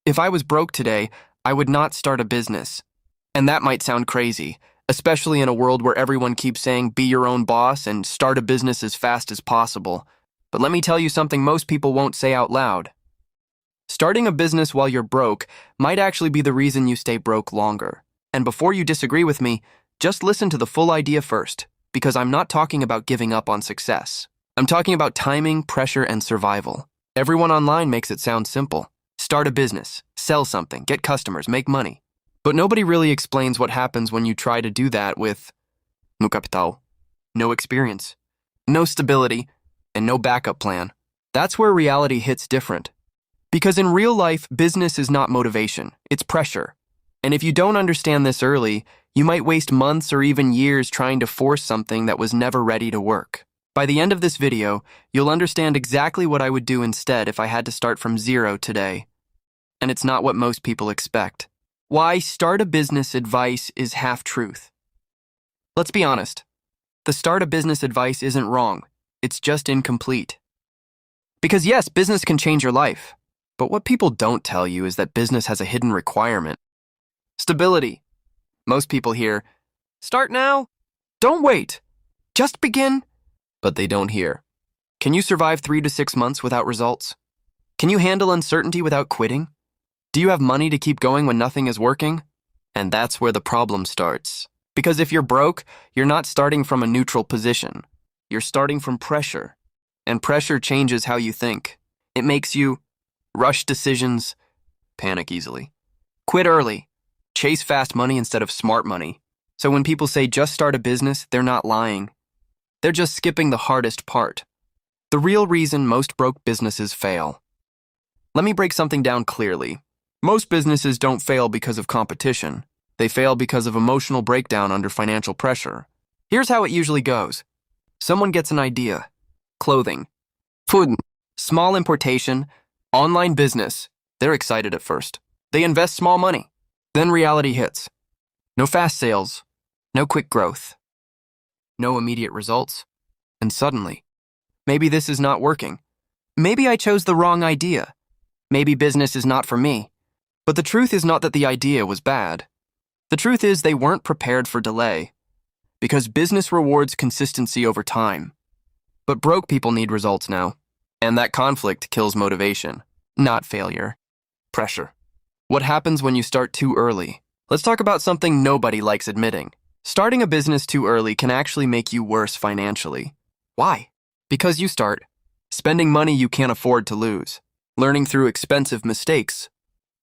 If I was broke today, I would not start a business. And that might sound crazy, especially in a world where everyone keeps saying be your own boss and start a business as fast as possible. But let me tell you something most people won't say out loud. Starting a business while you're broke might actually be the reason you stay broke longer. And before you disagree with me, just listen to the full idea first, because I'm not talking about giving up on success. I'm talking about timing, pressure, and survival. Everyone online makes it sound simple. Start a business, sell something, get customers, make money. But nobody really explains what happens when you try to do that with no capital, no experience, no stability, and no backup plan. That's where reality hits different. Because in real life, business is not motivation, it's pressure. And if you don't understand this early, you might waste months or even years trying to force something that was never ready to work. By the end of this video, you'll understand exactly what I would do instead if I had to start from zero today. And it's not what most people expect. Why start a business advice is half-truth. Let's be honest. The start a business advice isn't wrong. It's just incomplete. Because yes, business can change your life. But what people don't tell you is that business has a hidden requirement. Stability. Most people hear, start now, don't wait, just begin. But they don't hear, can you survive 3 to 6 months without results? Can you handle uncertainty without quitting? Do you have money to keep going when nothing is working? And that's where the problem starts. Because if you're broke, you're not starting from a neutral position. You're starting from pressure. And pressure changes how you think. It makes you rush decisions, panic easily, quit early, chase fast money instead of smart money. So when people say just start a business, they're not lying. They're just skipping the hardest part. The real reason most broke businesses fail. Let me break something down clearly. Most businesses don't fail because of competition. They fail because of emotional breakdown under financial pressure. Here's how it usually goes. Someone gets an idea. Clothing, food, small importation, online business. They're excited at first. They invest small money. Then reality hits. No fast sales, no quick growth, no immediate results. And suddenly, maybe this is not working. Maybe I chose the wrong idea. Maybe business is not for me. But the truth is not that the idea was bad. The truth is they weren't prepared for delay. Because business rewards consistency over time. But broke people need results now. And that conflict kills motivation, not failure. Pressure. What happens when you start too early? Let's talk about something nobody likes admitting. Starting a business too early can actually make you worse financially. Why? Because you start spending money you can't afford to lose, learning through expensive mistakes,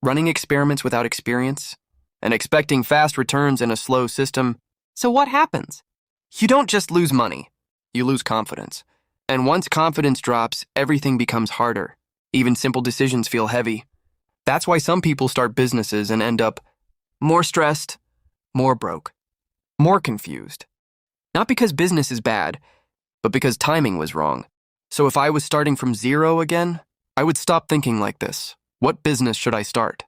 running experiments without experience, and expecting fast returns in a slow system. So what happens? You don't just lose money, you lose confidence. And once confidence drops, everything becomes harder. Even simple decisions feel heavy. That's why some people start businesses and end up more stressed, more broke, more confused. Not because business is bad, but because timing was wrong. So if I was starting from zero again, I would stop thinking like this. What business should I start?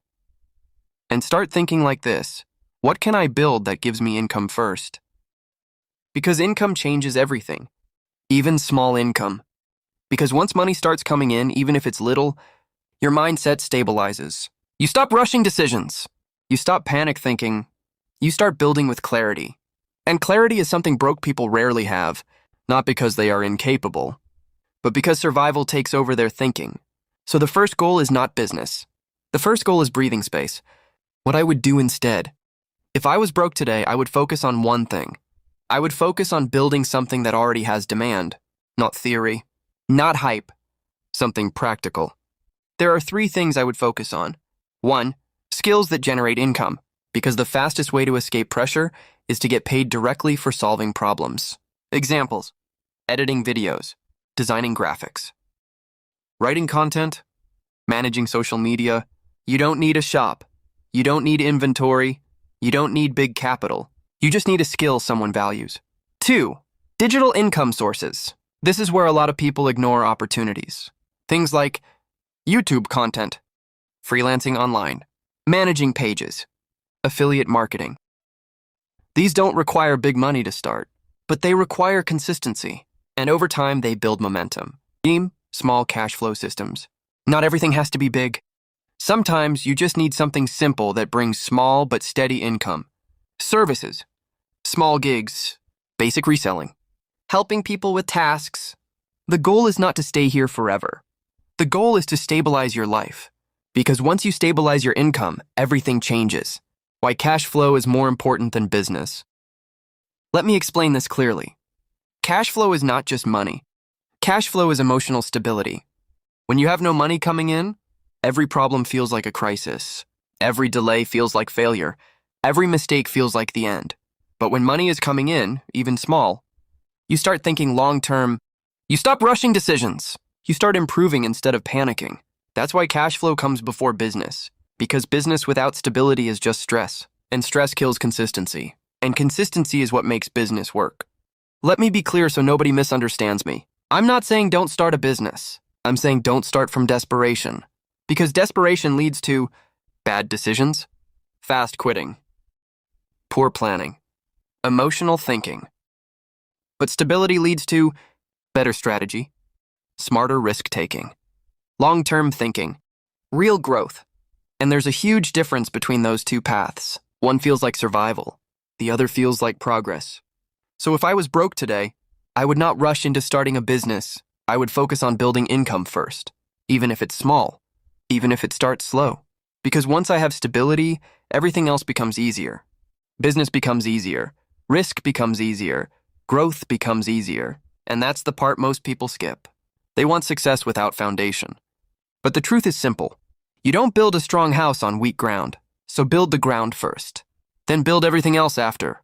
And start thinking like this. What can I build that gives me income first? Because income changes everything. Even small income. Because once money starts coming in, even if it's little, your mindset stabilizes. You stop rushing decisions. You stop panic thinking. You start building with clarity. And clarity is something broke people rarely have, not because they are incapable, but because survival takes over their thinking. So the first goal is not business. The first goal is breathing space. What I would do instead. If I was broke today, I would focus on one thing. I would focus on building something that already has demand, not theory, not hype, something practical. There are 3 things I would focus on. 1, skills that generate income, because the fastest way to escape pressure is to get paid directly for solving problems. Examples: editing videos, designing graphics, writing content, managing social media. You don't need a shop. You don't need inventory. You don't need big capital. You just need a skill someone values. 2, digital income sources. This is where a lot of people ignore opportunities. Things like YouTube content, freelancing online, managing pages, affiliate marketing. These don't require big money to start, but they require consistency, and over time they build momentum. Small cash flow systems. Not everything has to be big. Sometimes you just need something simple that brings small but steady income. Services, small gigs, basic reselling, helping people with tasks. The goal is not to stay here forever. The goal is to stabilize your life. Because once you stabilize your income, everything changes. Why cash flow is more important than business. Let me explain this clearly. Cash flow is not just money. Cash flow is emotional stability. When you have no money coming in, every problem feels like a crisis. Every delay feels like failure. Every mistake feels like the end. But when money is coming in, even small, you start thinking long-term. You stop rushing decisions. You start improving instead of panicking. That's why cash flow comes before business. Because business without stability is just stress. And stress kills consistency. And consistency is what makes business work. Let me be clear so nobody misunderstands me. I'm not saying don't start a business. I'm saying don't start from desperation. Because desperation leads to bad decisions, fast quitting, poor planning, emotional thinking. But stability leads to better strategy, smarter risk-taking, long-term thinking, real growth. And there's a huge difference between those two paths. One feels like survival, the other feels like progress. So if I was broke today, I would not rush into starting a business. I would focus on building income first, even if it's small, even if it starts slow. Because once I have stability, everything else becomes easier. Business becomes easier, risk becomes easier, growth becomes easier, and that's the part most people skip. They want success without foundation. But the truth is simple. You don't build a strong house on weak ground, so build the ground first. Then build everything else after.